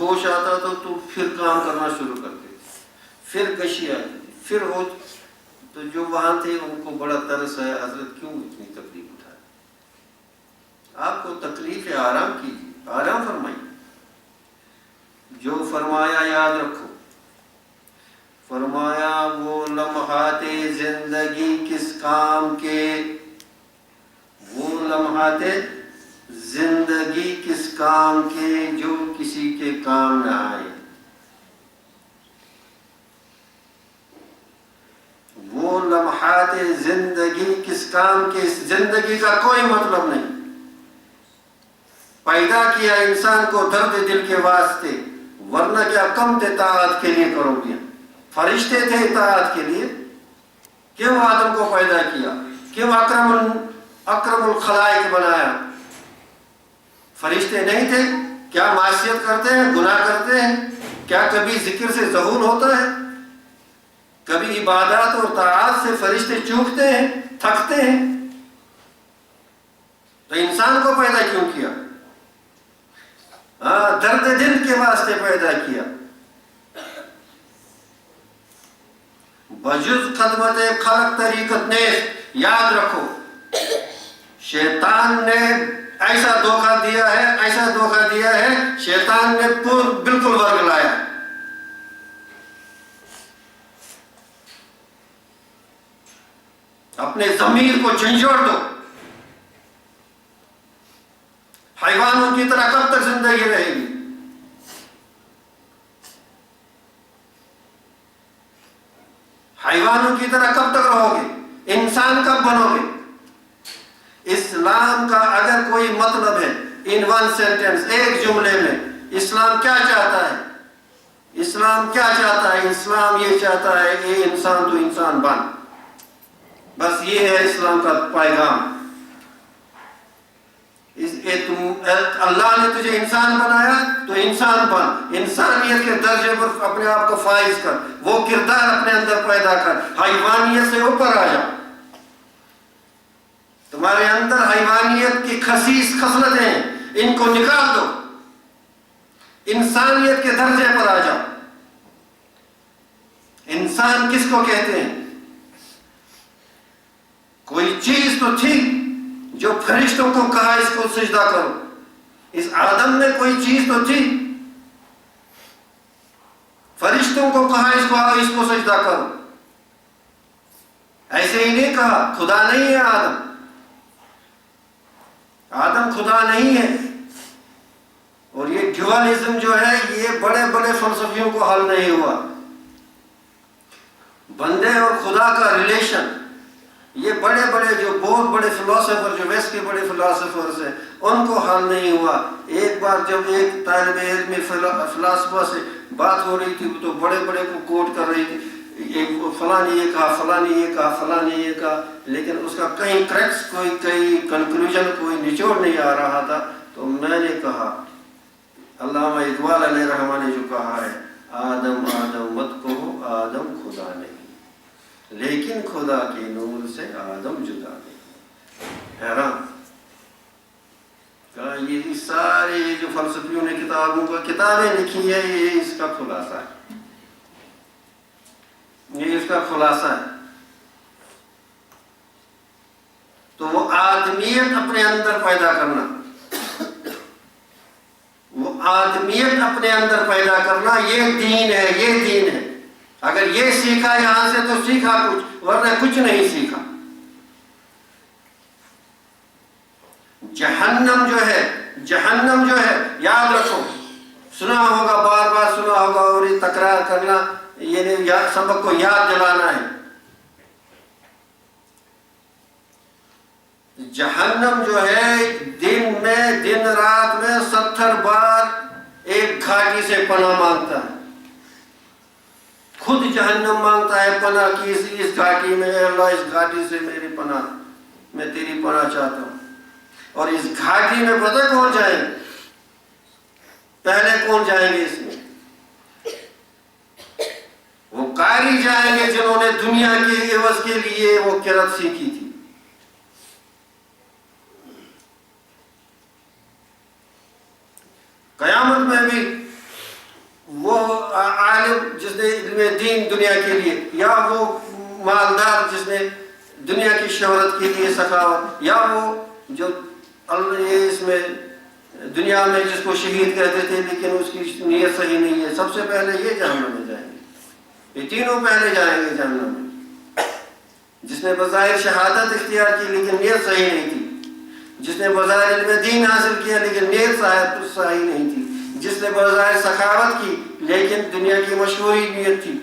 ہوش آتا تو پھر کام کرنا شروع کرتے تھے، پھر کشی آتی تھی، پھر ہو تو جو وہاں تھے ان کو بڑا ترس ہے، حضرت کیوں اتنی تکلیف اٹھائے؟ آپ کو تکلیف ہے، آرام کیجیے، آرام فرمائیے، جو فرمایا یاد رکھو، فرمایا وہ لمحات زندگی کس کام کے، وہ لمحات زندگی کس کام کے جو کسی کے کام نہ آئے، وہ لمحات زندگی کس کام کے، زندگی کا کوئی مطلب نہیں۔ پیدا کیا انسان کو درد دل کے واسطے، ورنہ کیا کم اطاعت کے لیے کرو گے؟ فرشتے تھے اطاعت کے لیے، کیوں آدم کو پیدا کیا، کیوں اکرم الخلائق بنایا؟ فرشتے نہیں تھے؟ کیا معصیت کرتے ہیں، گناہ کرتے ہیں؟ کیا کبھی ذکر سے ذہول ہوتا ہے؟ کبھی عبادات اور طاعات سے فرشتے چوکتے ہیں، تھکتے ہیں؟ تو انسان کو پیدا کیوں کیا؟ درد دل کے واسطے پیدا کیا۔ بجز خدمت خلق طریقت نیست، یاد رکھو شیطان نے ایسا دھوکہ دیا ہے، ایسا دھوکہ دیا ہے، شیطان نے بالکل ورگلایا۔ اپنے ضمیر کو جھنجھوڑ دو۔ حیوانوں کی طرح کب تک زندگی رہے گی؟ حیوانوں کی طرح کب تک رہو گے؟ انسان کب بنو گے؟ اسلام کا اگر کوئی مطلب ہے، ان ون سینٹینس، ایک جملے میں، اسلام کیا چاہتا ہے؟ اسلام کیا چاہتا ہے؟ اسلام یہ چاہتا ہے کہ انسان تو انسان بن، بس یہ ہے اسلام کا پیغام۔ اللہ نے تجھے انسان بنایا تو انسان بن، انسانیت کے درجے پر اپنے آپ کو فائز کر، وہ کردار اپنے اندر پیدا کر، حیوانیت سے اوپر آ جا۔ تمہارے اندر حیوانیت کی خسیس خصلتیں، ان کو نکال دو، انسانیت کے درجے پر آ جاؤ۔ انسان کس کو کہتے ہیں؟ کوئی چیز تو تھی جو فرشتوں کو کہا اس کو سجدہ کرو، اس آدم میں کوئی چیز تو تھی، فرشتوں کو کہا اس کو سجدہ کرو، ایسے ہی نہیں کہا۔ خدا نہیں ہے آدم، آدم خدا نہیں ہے۔ اور یہ ڈیوالزم جو ہے، یہ بڑے بڑے فلسفیوں کو حل نہیں ہوا۔ بندے اور خدا کا ریلیشن، یہ بڑے بڑے جو بہت بڑے فلاسفر، جو ویسٹ کے بڑے فلاسفرز ہیں، ان کو حل نہیں ہوا۔ ایک بار جب ایک طالب علم فلاسفہ سے بات ہو رہی تھی تو بڑے بڑے کو کوٹ کر رہی تھی، فلاں نے یہ کہا، فلاں نے یہ کہا، فلاں نے یہ کہا، لیکن اس کا کہیں کریکس، کوئی کنکلوژن، کوئی نچوڑ نہیں آ رہا تھا۔ تو میں نے کہا، علامہ اقبال علیہ رحمہ نے جو کہا ہے، آدم آدم مت کہو، آدم خدا نہیں، لیکن خدا کے نور سے آدم جدا نہیں۔ حیران کہا یہ سارے جو فلسفیوں نے کتابیں لکھی ہے، یہ اس کا خلاصہ ہے، یہ اس کا خلاصہ ہے۔ تو وہ آدمیت اپنے اندر پیدا کرنا، وہ آدمیت اپنے اندر پیدا کرنا، یہ دین ہے، یہ دین ہے۔ اگر یہ سیکھا یہاں سے تو سیکھا کچھ، ورنہ کچھ نہیں سیکھا۔ جہنم جو ہے یاد رکھو، سنا ہوگا، بار بار سنا ہوگا، اور یہ تکرار کرنا، یہ سبق کو یاد دلانا ہے۔ جہنم جو ہے، دن رات میں 70 بار ایک گھاٹی سے پناہ مانگتا ہے۔ خود جہنم مانگتا ہے پناہ کی، اس گھاٹی میں، اے اللہ اس گھاٹی سے میری پناہ، میں تیری پناہ چاہتا ہوں۔ اور اس گھاٹی میں پتہ کون جائیں گے؟ پہلے کون جائیں گے اس میں؟ وہ قاری جائیں گے جنہوں نے دنیا کے عوض کے لیے وہ قرت سیکھی تھی۔ قیامت میں بھی دین دنیا کے لیے، یا وہ مالدار جس نے دنیا کی شہرت کے لیے سخاوت، یا وہ جو اس میں دنیا میں جس کو شہید کہتے تھے لیکن اس کی نیت صحیح نہیں ہے، سب سے پہلے یہ جہنم میں جائیں گے، یہ تینوں پہلے جائیں گے جہنم میں۔ جس نے بظاہر شہادت اختیار کی لیکن نیت صحیح نہیں تھی، جس نے بظاہر علم دین حاصل کیا لیکن نیت صحیح نہیں تھی، جس نے بظاہر سخاوت کی لیکن دنیا کی مشہوری نیت تھی۔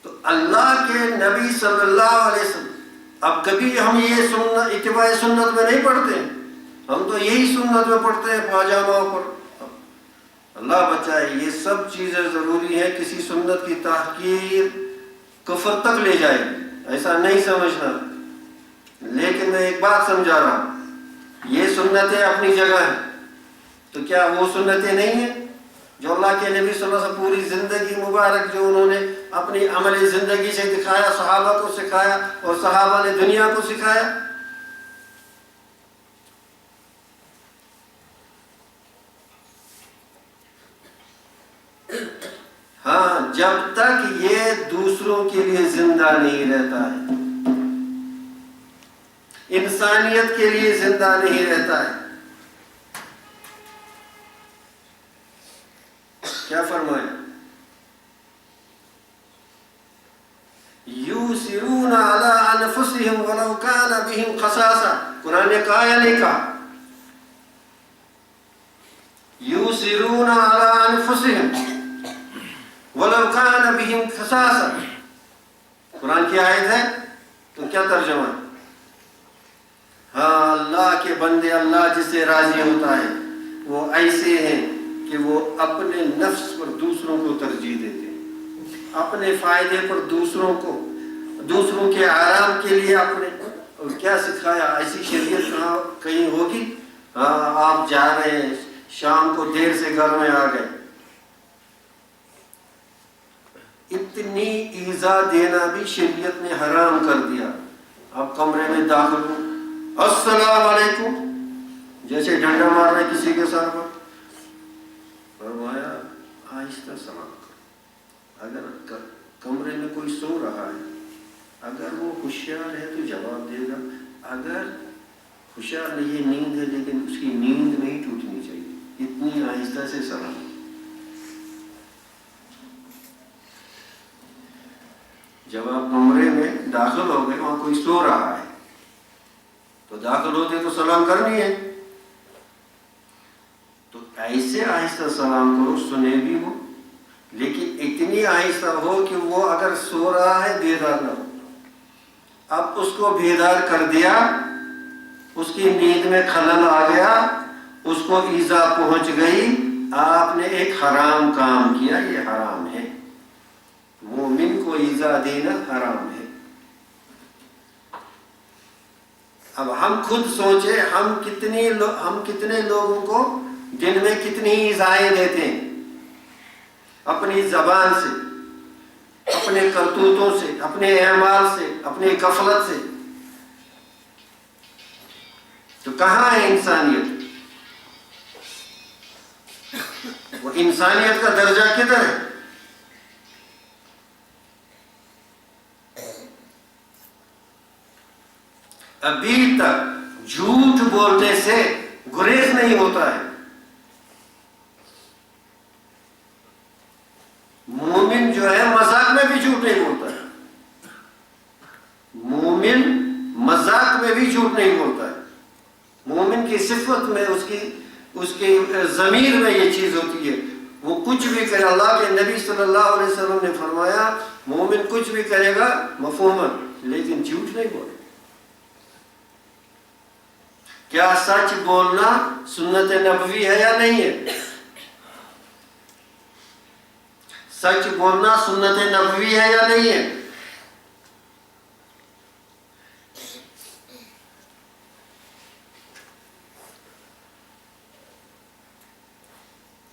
تو اللہ کے نبی صلی اللہ علیہ وسلم، اب کبھی ہم یہ اتباع سنت میں نہیں پڑھتے، ہم تو یہی سنت میں پڑھتے ہیں پاجامہ پر۔ اللہ بچائے، یہ سب چیزیں ضروری ہیں، کسی سنت کی تحقیر کفر تک لے جائے، ایسا نہیں سمجھنا۔ لیکن میں ایک بات سمجھا رہا ہوں، یہ سنتیں اپنی جگہ ہیں، تو کیا وہ سنتیں نہیں ہیں جو اللہ کے نبی صلی اللہ علیہ وسلم پوری زندگی مبارک جو انہوں نے اپنی عملی زندگی سے دکھایا، صحابہ کو سکھایا اور صحابہ نے دنیا کو سکھایا؟ ہاں، جب تک یہ دوسروں کے لیے زندہ نہیں رہتا ہے، انسانیت کے لیے زندہ نہیں رہتا ہے۔ کیا فرمایا؟ یُؤْثِرُونَ عَلَىٰ أَنفُسِهِمْ وَلَوْ كَانَ بِهِمْ خَصَاصَةٌ، قرآن نے کہا یا نہیں کہا؟ یُؤْثِرُونَ عَلَىٰ أَنفُسِهِمْ وَلَوْ كَانَ بِهِمْ خَصَاصَةٌ، قرآن کی آیت ہے، تو کیا ترجمہ ہے؟ ہاں، اللہ کے بندے، اللہ جس سے راضی ہوتا ہے وہ ایسے ہیں کہ وہ اپنے نفس پر دوسروں کو ترجیح دیتے ہیں، اپنے فائدے پر دوسروں کے آرام کے لیے اپنے۔ اور کیا سکھایا؟ ایسی شریعت کہاں کہیں ہوگی؟ ہاں، آپ جا رہے ہیں، شام کو دیر سے گھر میں آ گئے، اتنی ایذا دینا بھی شریعت نے حرام کر دیا۔ آپ کمرے میں داخل ہو، السلام علیکم، جیسے ڈنڈا مارنا کسی کے سر پر، فرمایا آہستہ سلام کرو۔ اگر کمرے میں کوئی سو رہا ہے، اگر وہ ہوشیار ہے تو جواب دے گا، اگر ہوشیار نہیں ہے، نیند ہے لیکن اس کی نیند نہیں ٹوٹنی چاہیے، اتنی آہستہ سے سلام۔ جب آپ کمرے میں داخل ہو گئے، وہاں کوئی سو رہا ہے تو داخل ہوتے تو سلام کرنی ہے، تو ایسے آہستہ سلام کرو، سنے بھی ہو لیکن اتنی آہستہ ہو کہ وہ اگر سو رہا ہے بیدار نہ ہو۔ اب اس کو بیدار کر دیا، اس کی نیند میں خلل آ گیا، اس کو ایذا پہنچ گئی، آپ نے ایک حرام کام کیا، یہ حرام ہے۔ مومن کو ایذا دینا حرام ہے۔ اب ہم خود سوچیں، ہم کتنے لوگوں کو دن میں کتنی ایذائیں دیتے ہیں، اپنی زبان سے، اپنے کرتوتوں سے، اپنے اعمال سے، اپنی غفلت سے۔ تو کہاں ہے انسانیت؟ وہ انسانیت کا درجہ کدھر ہے؟ ابھی تک جھوٹ بولنے سے گریز نہیں ہوتا ہے۔ مومن جو ہے مذاق میں بھی جھوٹ نہیں بولتا ہے، مومن مذاق میں بھی جھوٹ نہیں بولتا ہے۔ مومن کی صفت میں، اس کی ضمیر میں یہ چیز ہوتی ہے، وہ کچھ بھی کرے۔ اللہ کے نبی صلی اللہ علیہ وسلم نے فرمایا مومن کچھ بھی کرے گا مفہوماً، لیکن جھوٹ نہیں بولے۔ کیا سچ بولنا سنت نبوی ہے یا نہیں ہے؟ سچ بولنا سنت نبوی ہے یا نہیں ہے؟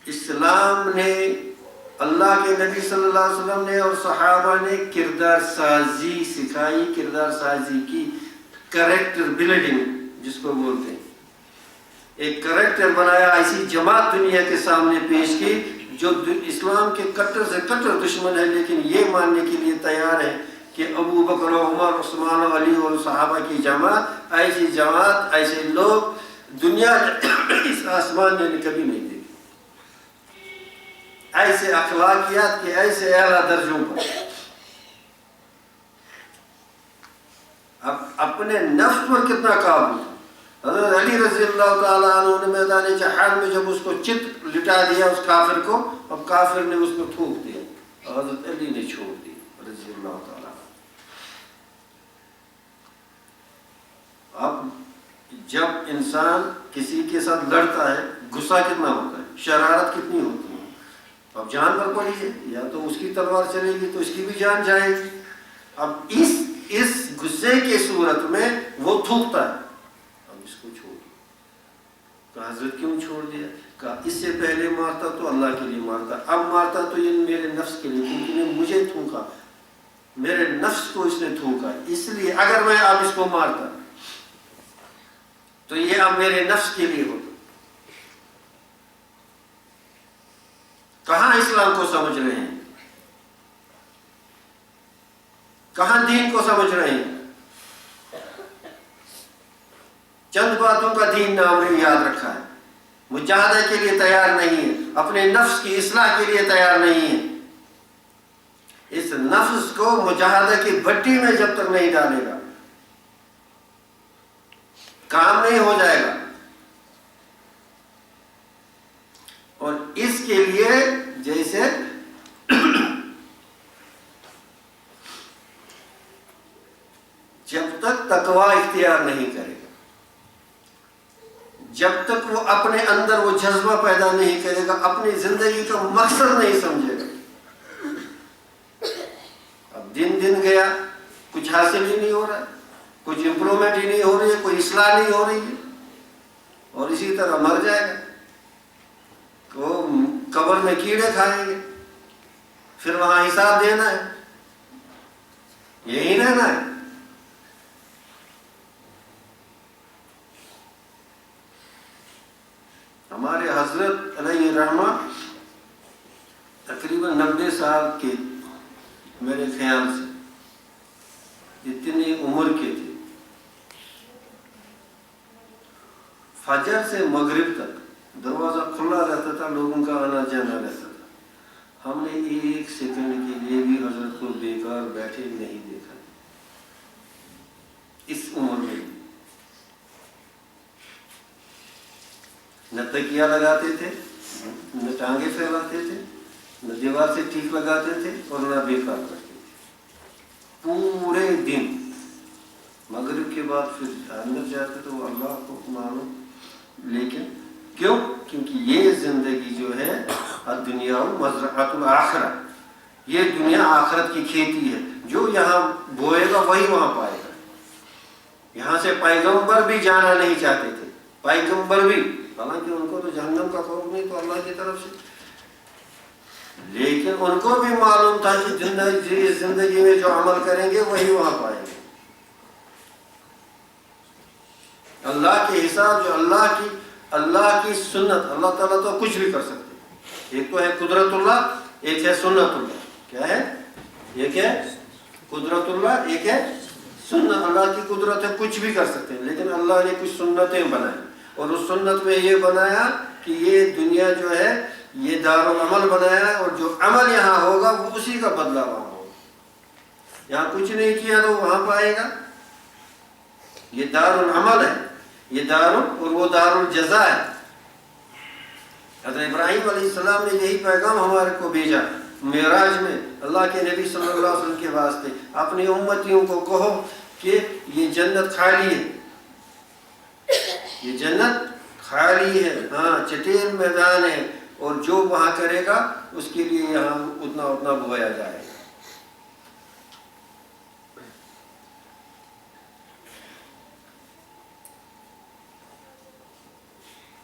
اسلام نے، اللہ کے نبی صلی اللہ علیہ وسلم نے اور صحابہ نے کردار سازی سکھائی، کردار سازی کی، کریکٹر بلڈنگ جس کو بولتے ہیں۔ ایک کریکٹر بنایا، ایسی جماعت دنیا کے سامنے پیش کی جو اسلام کے کٹر سے کٹر دشمن ہے لیکن یہ ماننے کے لیے تیار ہے کہ ابو بکر و عمر عثمان و علی اور صحابہ کی جماعت، ایسی جماعت، ایسے لوگ دنیا اس آسمان میں کبھی نہیں دیکھے، ایسے اخلاقیات کے ایسے اعلیٰ درجوں پر. اب اپنے نفس پر کتنا قابو تھا. حضرت علی رضی اللہ تعالیٰ عنہ نے میدان جہاد میں جب اس کو چت لٹا دیا اس کافر کو، اب کافر نے اس کو تھوک دیا، حضرت علی نے چھوڑ دی رضی اللہ تعالیٰ. اب جب انسان کسی کے ساتھ لڑتا ہے غصہ کتنا ہوتا ہے، شرارت کتنی ہوتی ہے. اب جان پر پڑی ہے، یا تو اس کی تلوار چلے گی تو اس کی بھی جان جائے گی. اب اس غصے کی صورت میں وہ تھوکتا ہے، اب اس کو چھوڑ دیا. کہا حضرت کیوں چھوڑ دیا؟ کہا اس سے پہلے مارتا تو اللہ کے لیے مارتا، اب مارتا تو یہ میرے نفس کے لیے، کیونکہ نے مجھے تھوکا، میرے نفس کو اس نے تھوکا، اس لیے اگر میں اب اس کو مارتا تو یہ اب میرے نفس کے لیے ہوتا. کہاں اسلام کو سمجھ رہے ہیں، کہاں دین کو سمجھ رہے ہیں. چند باتوں کا دین نام نے یاد رکھا ہے، مجاہدے کے لیے تیار نہیں ہے، اپنے نفس کی اصلاح کے لیے تیار نہیں ہے. اس نفس کو مجاہدے کی بھٹی میں جب تک نہیں ڈالے گا کام نہیں ہو جائے گا. اور اس کے لیے جیسے جب تک تقوی اختیار نہیں کرے گا، جب تک وہ اپنے اندر وہ جذبہ پیدا نہیں کرے گا، اپنی زندگی کا مقصد نہیں سمجھے گا. اب دن گیا، کچھ حاصل ہی نہیں ہو رہا ہے، کچھ امپرومنٹ ہی نہیں ہو رہی ہے، کوئی اصلاح نہیں ہو رہی ہے، اور اسی طرح مر جائے گا. وہ قبر میں کیڑے کھائیں گے، پھر وہاں حساب دینا ہے، یہی رہنا ہے. ہمارے حضرت علیہ رحمہ تقریباً 90 سال کے، میرے خیال سے اتنی عمر کے تھے. فجر سے مغرب تک دروازہ کھلا رہتا تھا، لوگوں کا آنا جانا رہتا تھا. ہم نے ایک سیکنڈ کے لیے بھی حضرت کو بیکار بیٹھے نہیں دیکھا اس عمر میں. نہ تکیہ لگاتے تھے، نہ ٹانگیں پھیلاتے تھے، نہ دیوار سے ٹیک لگاتے تھے، اور نہ بیکار کرتے تھے. پورے دن مغرب کے بعد پھر اندر جاتے تو اللہ کو معلوم. لیکن کیوں؟ کیونکہ یہ زندگی جو ہے دنیا مزرعۃ الآخرہ، یہ دنیا آخرت کی کھیتی ہے. جو یہاں بوئے گا وہی وہاں پائے گا. یہاں سے پیغمبر بھی جانا نہیں چاہتے تھے، پیغمبر بھی، حالانکہ ان کو تو جہنم کا خوف نہیں تو اللہ کی طرف سے، لیکن ان کو بھی معلوم تھا کہ زندگی میں جو عمل کریں گے وہی وہاں پائیں گے. اللہ کے حساب جو اللہ کی سنت، اللہ تعالیٰ تو کچھ بھی کر سکتے. ایک تو ہے قدرت اللہ، ایک ہے سنت اللہ. کیا ہے؟ ایک ہے قدرت اللہ، ایک ہے سنت. اللہ کی قدرت ہے، کچھ بھی کر سکتے ہیں، لیکن اللہ نے کچھ سنتیں بنائی، اور اس سنت میں یہ بنایا کہ یہ دنیا جو ہے یہ دارالعمل بنایا، اور جو عمل یہاں ہوگا وہ اسی کا بدلہ وہاں ہوگا. یہاں کچھ نہیں کیا تو وہاں پائے گا. یہ دارالعمل ہے، یہ اور وہ دارالجزا ہے. حضرت ابراہیم علیہ السلام نے یہی پیغام ہمارے کو بھیجا معراج میں اللہ کے نبی صلی اللہ علیہ وسلم کے واسطے. اپنی امتیوں کو کہو کہ یہ جنت خالی ہے، یہ جنت خالی ہے، ہاں چٹیل میدان ہے، اور جو وہاں کرے گا اس کے لیے یہاں اتنا بویا جائے گا.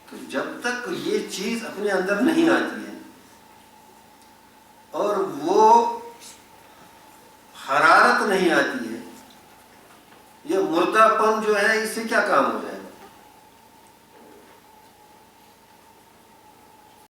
تو جب تک یہ چیز اپنے اندر نہیں آتی ہے